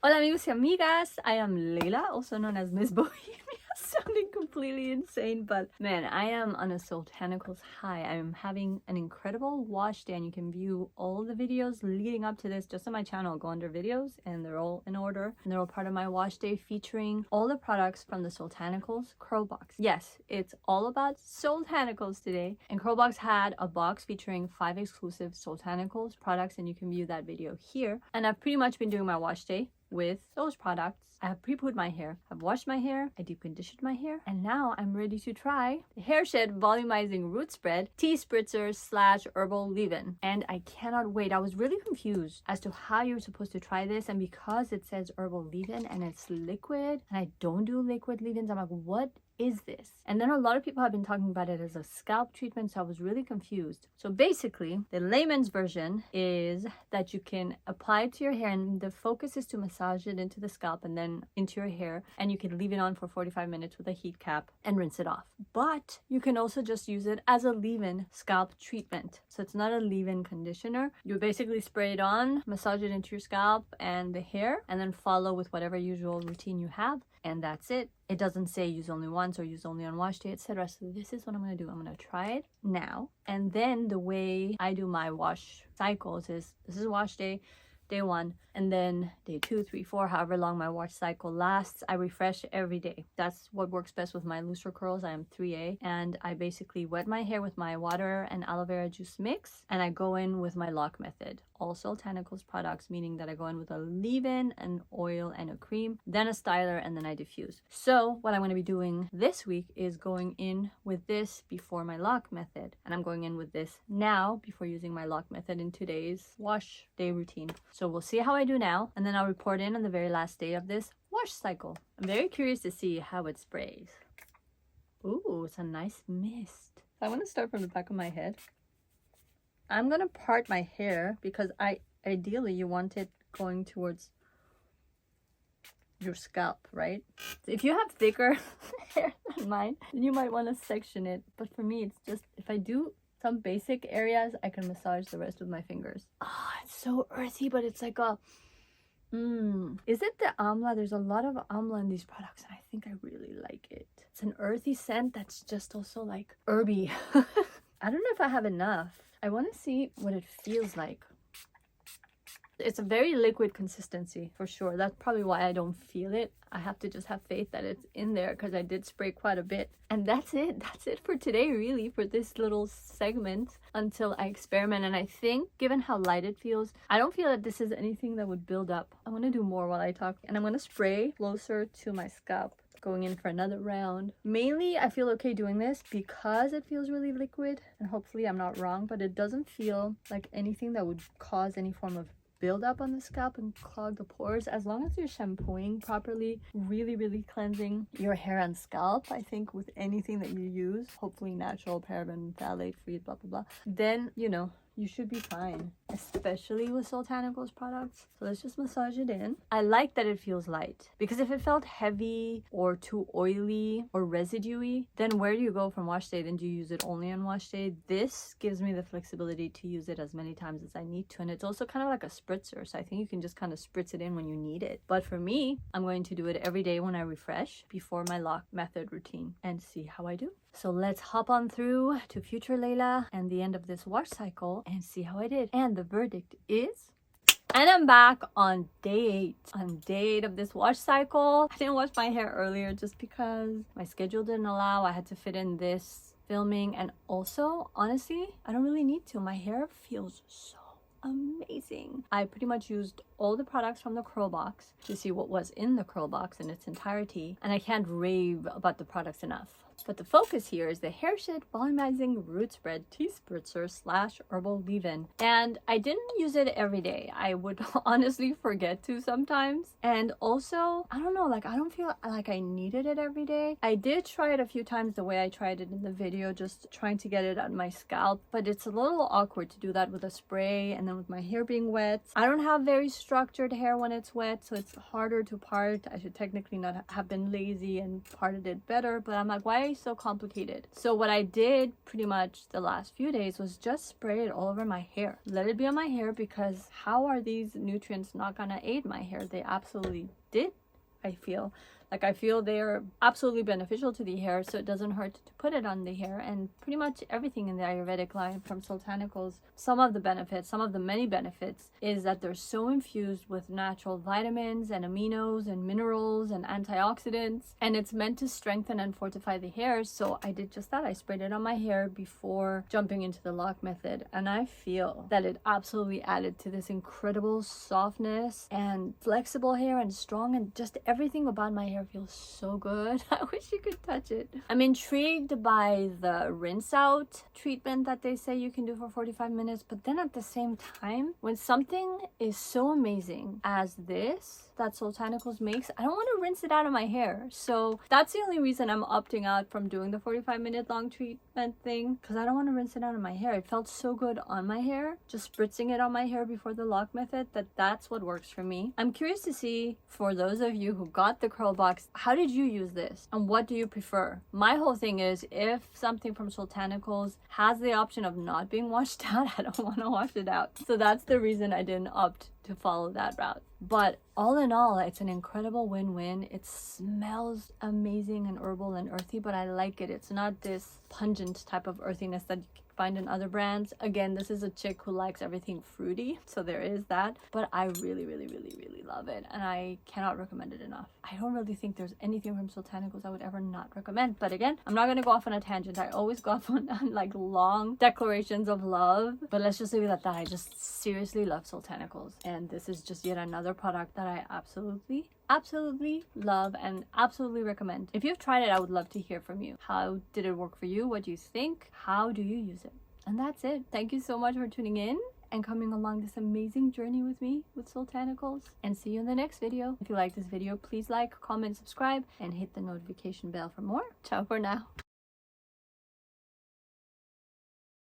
Hola amigos y amigas, I am Leila, also known as Miss Bohemia, sounding completely insane, but man, I am on a Soultanicals high. I am having an incredible wash day, and you can view all the videos leading up to this just on my channel. Go under videos and they're all in order, and they're all part of my wash day featuring all the products from the Soultanicals Curl Box. Yes, it's all about Soultanicals today, and Curl Box had a box featuring 5 exclusive Soultanicals products, and you can view that video here. And I've pretty much been doing my wash day with those products. I have pre-pooed my hair, I've washed my hair, I deep conditioned my hair, and now I'm ready to try the Hair Shed Volumizing Root Spread Tea Spritzer / Herbal Leave-In. And I cannot wait. I was really confused as to how you're supposed to try this, and because it says Herbal Leave-In and it's liquid, and I don't do liquid leave-ins, I'm like, what is this? And then a lot of people have been talking about it as a scalp treatment, so I was really confused. So basically, the layman's version is that you can apply it to your hair, and the focus is to massage it into the scalp and then into your hair, and you can leave it on for 45 minutes with a heat cap and rinse it off. But you can also just use it as a leave-in scalp treatment. So it's not a leave-in conditioner. You basically spray it on, massage it into your scalp and the hair, and then follow with whatever usual routine you have, and that's it. It doesn't say use only once or use only on wash day, etc. So this is what I'm going to do. I'm going to try it now. And then the way I do my wash cycles is, this is wash day, day 1, and then day 2, 3, 4, however long my wash cycle lasts, I refresh every day. That's what works best with my looser curls. I am 3A, and I basically wet my hair with my water and aloe vera juice mix, and I go in with my lock method. All Soultanicals products, meaning that I go in with a leave-in, an oil, and a cream, then a styler, and then I diffuse. So what I'm going to be doing this week is going in with this before my lock method, and I'm going in with this now before using my lock method in today's wash day routine. So we'll see how I do now, and then I'll report in on the very last day of this wash cycle. I'm very curious to see how it sprays. Ooh, it's a nice mist. I want to start from the back of my head. I'm going to part my hair because ideally you want it going towards your scalp, right? So if you have thicker hair than mine, then you might want to section it. But for me, it's just, if I do some basic areas, I can massage the rest with my fingers. Ah, it's so earthy, but it's like a... Is it the amla? There's a lot of amla in these products, and I think I really like it. It's an earthy scent that's just also like herby. I don't know if I have enough. I want to see what it feels like. It's a very liquid consistency for sure. That's probably why I don't feel it. I have to just have faith that it's in there because I did spray quite a bit. And that's it. That's it for today, really, for this little segment until I experiment. And I think, given how light it feels, I don't feel that this is anything that would build up. I want to do more while I talk. And I'm going to spray closer to my scalp, going in for another round. Mainly, I feel okay doing this because it feels really liquid, and hopefully I'm not wrong, but it doesn't feel like anything that would cause any form of build up on the scalp and clog the pores. As long as you're shampooing properly, really cleansing your hair and scalp, I think with anything that you use, hopefully natural, paraben, phthalate free, blah blah blah, then you know you should be fine, especially with Soultanicals products. So let's just massage it in. I like that it feels light, because if it felt heavy or too oily or residuey, then where do you go from wash day? Then do you use it only on wash day? This gives me the flexibility to use it as many times as I need to, and it's also kind of like a spritzer, so I think you can just kind of spritz it in when you need it. But for me, I'm going to do it every day when I refresh before my lock method routine and see how I do. So let's hop on through to future Leila and the end of this wash cycle and see how I did. And the verdict is... And I'm back on day 8. On day 8 of this wash cycle. I didn't wash my hair earlier just because my schedule didn't allow. I had to fit in this filming, and also, honestly, I don't really need to. My hair feels so amazing. I pretty much used all the products from the curl box to see what was in the curl box in its entirety, and I can't rave about the products enough. But the focus here is the Hair Shed Volumizing Root Spread Tea Spritzer / Herbal Leave-In. And I didn't use it every day. I would honestly forget to sometimes. And also, I don't know, like I don't feel like I needed it every day. I did try it a few times the way I tried it in the video, just trying to get it on my scalp. But it's a little awkward to do that with a spray and then with my hair being wet. I don't have very structured hair when it's wet, so it's harder to part. I should technically not have been lazy and parted it better. But I'm like, why are why so complicated? So what I did pretty much the last few days was just spray it all over my hair. Let it be on my hair, because how are these nutrients not gonna aid my hair? They absolutely did. I feel they're absolutely beneficial to the hair, so it doesn't hurt to put it on the hair. And pretty much everything in the Ayurvedic line from Soultanicals, some of the many benefits is that they're so infused with natural vitamins and aminos and minerals and antioxidants, and it's meant to strengthen and fortify the hair. So I did just that. I sprayed it on my hair before jumping into the lock method, and I feel that it absolutely added to this incredible softness and flexible hair and strong, and just everything about my hair feels so good. I wish you could touch it. I'm intrigued by the rinse out treatment that they say you can do for 45 minutes, but then at the same time, when something is so amazing as this that Soultanicals makes, I don't want to rinse it out of my hair. So that's the only reason I'm opting out from doing the 45-minute long treatment thing, because I don't want to rinse it out of my hair. It felt so good on my hair, just spritzing it on my hair before the lock method, that's what works for me. I'm curious to see, for those of you who got the curl box, how did you use this and what do you prefer? My whole thing is, if something from Soultanicals has the option of not being washed out, I don't want to wash it out. So that's the reason I didn't opt to follow that route. But all in all, it's an incredible win-win. It smells amazing and herbal and earthy, but I like it. It's not this pungent type of earthiness that you can find in other brands. Again, this is a chick who likes everything fruity, so there is that. But I really, really, really, really love it, and I cannot recommend it enough. I don't really think there's anything from Soultanicals I would ever not recommend. But again, I'm not going to go off on a tangent. I always go off on like long declarations of love. But let's just leave it at that. I just seriously love Soultanicals, and this is just yet another product that I absolutely love and absolutely recommend. If you've tried it, I would love to hear from you. How did it work for you? What do you think? How do you use it? And that's it. Thank you so much for tuning in and coming along this amazing journey with me with Soultanicals, and see you in the next video. If you like this video, please like, comment, subscribe, and hit the notification bell for more. Ciao for now.